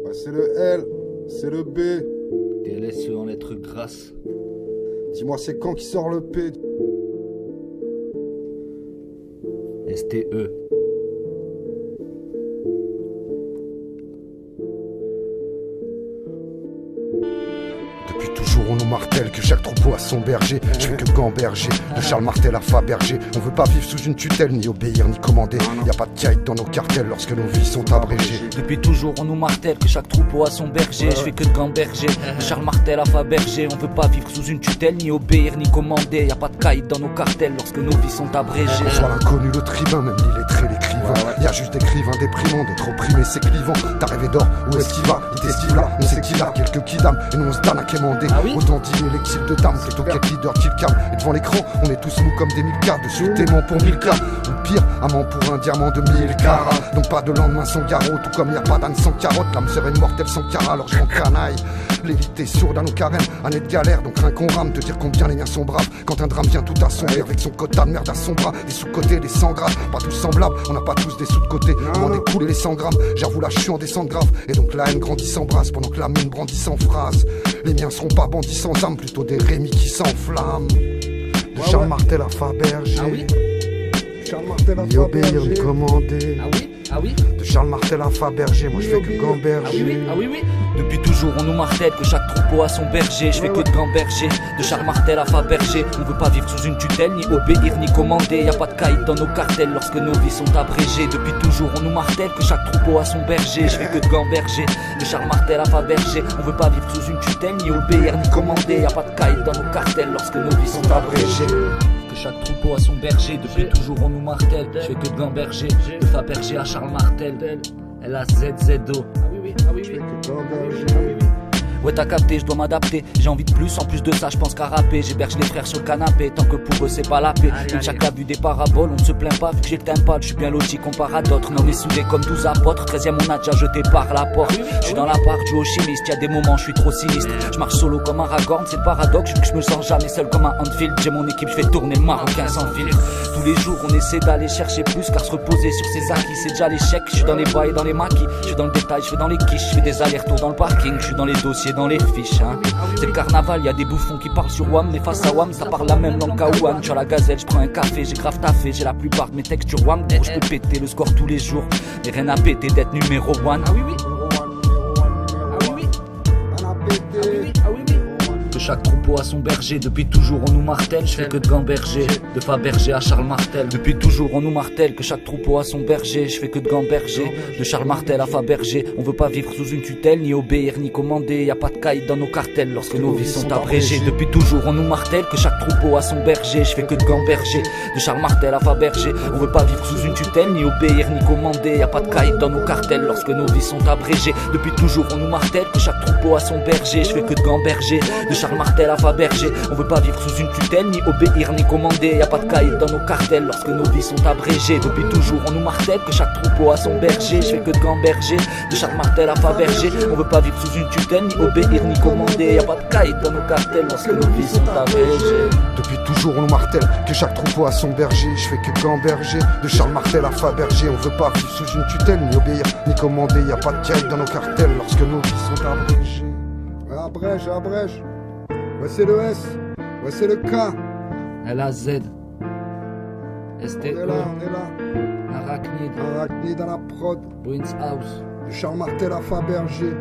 Ouais, c'est le L, c'est le B. TLSE en lettres grasses. Dis-moi, c'est quand qui sort le P? STE. Depuis toujours on nous martèle que chaque troupeau a son berger. Je fais que gamberger, de Charles Martel à Fabergé. On veut pas vivre sous une tutelle, ni obéir, ni commander. Y a pas de kite dans nos cartels lorsque nos vies sont abrégées. Depuis toujours on nous martèle que chaque troupeau a son berger. Je fais que de gamberger, de Charles Martel à Fabergé. On veut pas vivre sous une tutelle, ni obéir, ni commander. Y a pas de kite dans nos cartels lorsque nos vies sont abrégées. On soit l'inconnu, le tribun, même l'illettré, l'écrivain. Y'a juste des écrivains déprimants, d'être opprimés, c'est clivant. T'as rêvé d'or, où est-ce qu'il va? Il t'esquive là, on sait qu'il a quelques kidam. Et nous on se donne à quémander. Autant dîner l'exil de dame plutôt qu'être leader qui le calme. Et devant l'écran, on est tous mous comme des 1000K. Dessus t'aimant pour 1000K. Ou pire, amant pour un diamant de 1000 carats. Donc pas de lendemain sans garrot, tout comme y a pas d'âne sans carotte. L'âme serait mortelle sans cara, alors je m'en canaille. L'élite est sourde à nos carènes, année de galère, donc rien qu'on rame. Te dire combien les miens sont braves. Quand un drame vient tout assombrir avec son quota de merde à son bras. Des sous-côtés, des 100 grammes, pas tous semblables. On n'a pas tous des sous de côté, on en écoule les 100 grammes. J'avoue là je suis en descente grave. Et donc la haine grandit sans brasse pendant que la mine brandit sans phrase. Les miens seront pas bandits sans âme, plutôt des Rémi qui s'enflamment. De Charles Martel à Fabergé. Charles Martel à Ni obéir, ni Fabergé. commander. Ah oui. De Charles Martel à Fabergé, moi je fais que gamberger. Ah oui. Depuis toujours on nous martèle que chaque troupeau a son berger. Je fais que de gamberger, de Charles Martel à Fabergé. On veut pas vivre sous une tutelle, ni obéir, ni commander. Y a pas de kite dans nos cartels lorsque nos vies sont abrégées. Depuis toujours on nous martèle que chaque troupeau a son berger. Je fais que de gamberger, de Charles Martel à Fabergé. On veut pas vivre sous une tutelle, ni obéir, ni commander. Y a pas de kite dans nos cartels lorsque nos vies sont abrégées. Que chaque troupeau a son berger, depuis toujours on nous martèle. Je fais que de gamberger, de Fabergé à Charles Martel. LAZZO. Ouais t'as capté, je dois m'adapter. J'ai envie de plus, en plus de ça je pense qu'à rapper. J'héberge les frères sur le canapé, tant que pour eux c'est pas la paix. Même chaque a vu des paraboles, on ne se plaint pas vu que j'ai le tempo. Je suis bien loti comparé à d'autres, mais on est soudés comme 12 apôtres. 13ème on a déjà jeté par la porte. Je suis dans la part du haut chimiste, y'a des moments je suis trop sinistre. Je marche solo comme un ragorn, c'est le paradoxe. Vu que je me sens jamais seul comme un handfield. J'ai mon équipe, je fais tourner le marocain sans filtre. Tous les jours on essaie d'aller chercher plus, car se reposer sur ses acquis c'est déjà l'échec. Je suis dans les bas et dans les maquis, je suis dans le détail, je fais dans les quiches. Je fais des allers-retours dans le parking, je suis dans les dossiers, dans les fiches hein. C'est le carnaval, y a des bouffons qui parlent sur WAM. Mais face à WAM, ça parle la même langue qu'à WAM. Je suis à la gazelle, je prends un café, j'ai grave taffé. J'ai la plupart de mes textures WAM. Gros, je peux péter le score tous les jours. Mais rien à péter d'être numéro 1. Que chaque troupeau a son berger, depuis toujours on nous martèle. Je fais que de gamberger, de Fabergé à Charles Martel. Depuis toujours on nous martèle que chaque troupeau a son berger. Je fais que de gamberger, de Charles Martel à Fabergé. On veut pas vivre sous une tutelle, ni obéir, ni commander. Y a pas de kite dans nos cartels lorsque nos vies sont abrégées. Depuis toujours on nous martèle que chaque troupeau a son berger. Je fais que de gamberger, de Charles Martel à Fabergé. On veut pas vivre sous une tutelle, ni obéir, ni commander. Y a pas de kite dans nos cartels lorsque nos vies sont abrégées. Depuis toujours on nous martèle que chaque troupeau a son berger. Je fais que de gamberger, de Charles Martel à Fabergé. On veut pas vivre sous une tutelle, ni obéir, ni commander. Y a pas de caïd dans nos cartels lorsque nos vies sont abrégées. Depuis toujours on nous martèle que chaque troupeau a son berger. Je fais que de gamberger, de Charles Martel à Fabergé. On veut pas vivre sous une tutelle, ni obéir, ni commander. Y a pas de caïd dans nos cartels lorsque nos vies sont abrégées. Depuis toujours on nous martèle que chaque troupeau a son berger. Je fais que gamberger, de Charles Martel à Fabergé. On veut pas vivre sous une tutelle, ni obéir, ni commander. Y a pas de caïd dans nos cartels lorsque nos vies sont abrégées. Abrège, abrège. Ouais, c'est le S. Ouais, c'est le K. LAZ. STE. On est là. Arachnid. Arachnid dans la prod. Bruins House. De Charles Martel à Fabergé.